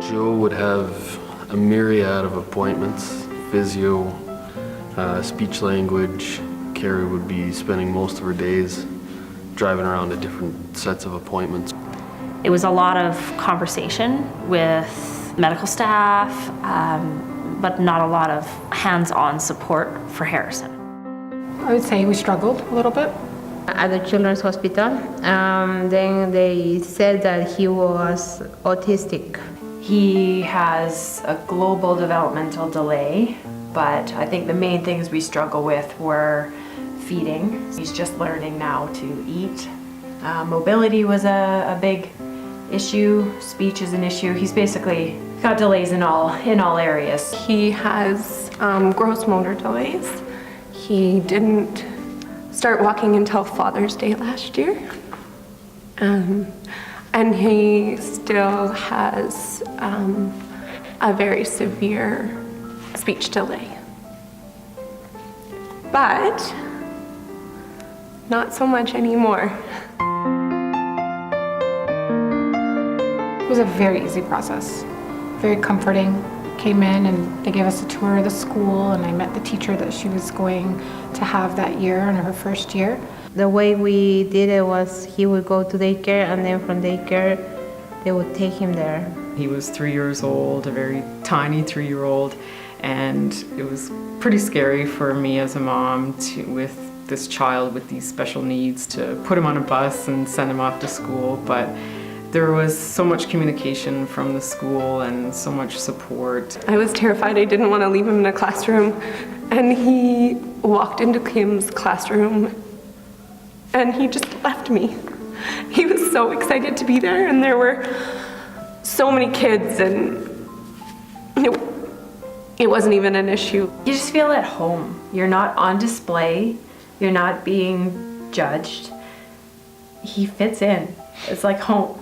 Joe would have a myriad of appointments, physio, speech language. Carrie would be spending most of her days driving around to different sets of appointments. It was a lot of conversation with medical staff, but not a lot of hands-on support for Harrison. I would say we struggled a little bit. At the Children's Hospital, then they said that he was autistic. He has a global developmental delay, but I think the main things we struggle with were feeding. He's just learning now to eat. Mobility was a big issue. Speech is an issue. He's basically got delays in all areas. He has gross motor delays. He didn't start walking until Father's Day last year. And he still has a very severe speech delay. But not so much anymore. It was a very easy process, very comforting. Came in and they gave us a tour of the school, and I met the teacher that she was going to have that year in her first year. The way we did it was he would go to daycare, and then from daycare they would take him there. He was 3 years old, a very tiny 3-year-old, and it was pretty scary for me as a mom with this child with these special needs to put him on a bus and send him off to school. But there was so much communication from the school and so much support. I was terrified. I didn't want to leave him in a classroom. And he walked into Kim's classroom and he just left me. He was so excited to be there, and there were so many kids, and it wasn't even an issue. You just feel at home. You're not on display. You're not being judged. He fits in. It's like home.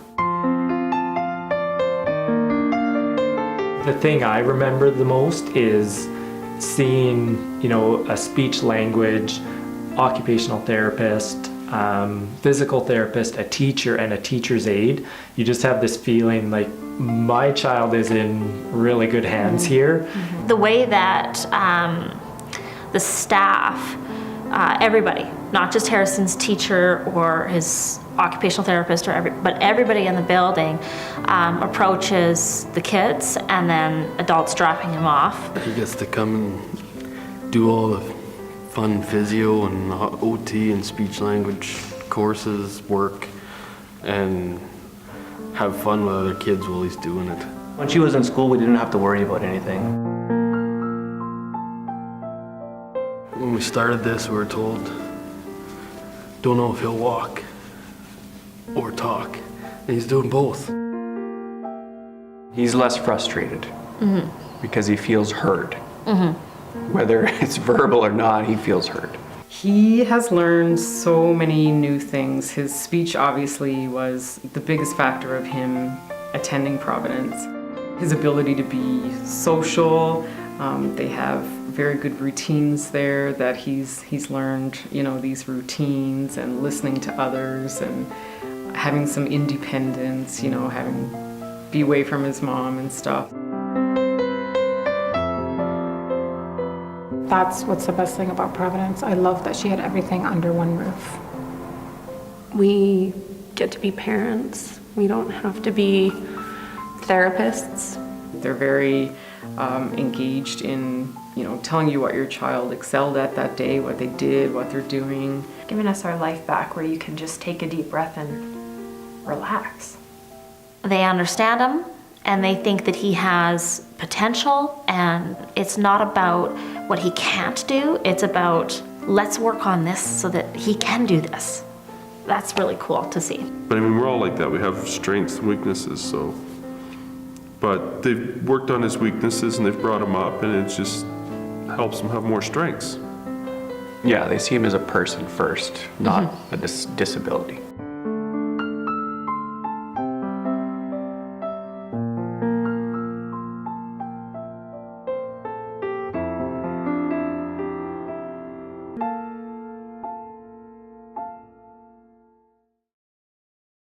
The thing I remember the most is seeing, a speech language, occupational therapist, physical therapist, a teacher, and a teacher's aide. You just have this feeling like my child is in really good hands here. The way that the staff, everybody, not just Harrison's teacher or his occupational therapist, but everybody in the building approaches the kids, and then adults dropping him off. He gets to come and do all the fun physio and OT and speech language courses, work, and have fun with other kids while he's doing it. When she was in school, we didn't have to worry about anything. When we started this, we were told, don't know if he'll walk or talk, and he's doing both. He's less frustrated because he feels heard. Whether it's verbal or not, he feels heard. He has learned so many new things. His speech obviously was the biggest factor of him attending Providence. His ability to be social, they have very good routines there that he's learned, these routines, and listening to others and having some independence, be away from his mom and stuff. That's what's the best thing about Providence. I love that she had everything under one roof. We get to be parents. We don't have to be therapists. They're very engaged in, telling you what your child excelled at that day, what they did, what they're doing. Giving us our life back, where you can just take a deep breath and relax. They understand him, and they think that he has potential, and it's not about what he can't do, it's about let's work on this so that he can do this. That's really cool to see. But we're all like that. We have strengths and weaknesses, so. But they've worked on his weaknesses and they've brought him up, and it just helps him have more strengths. Yeah, they see him as a person first, not a disability.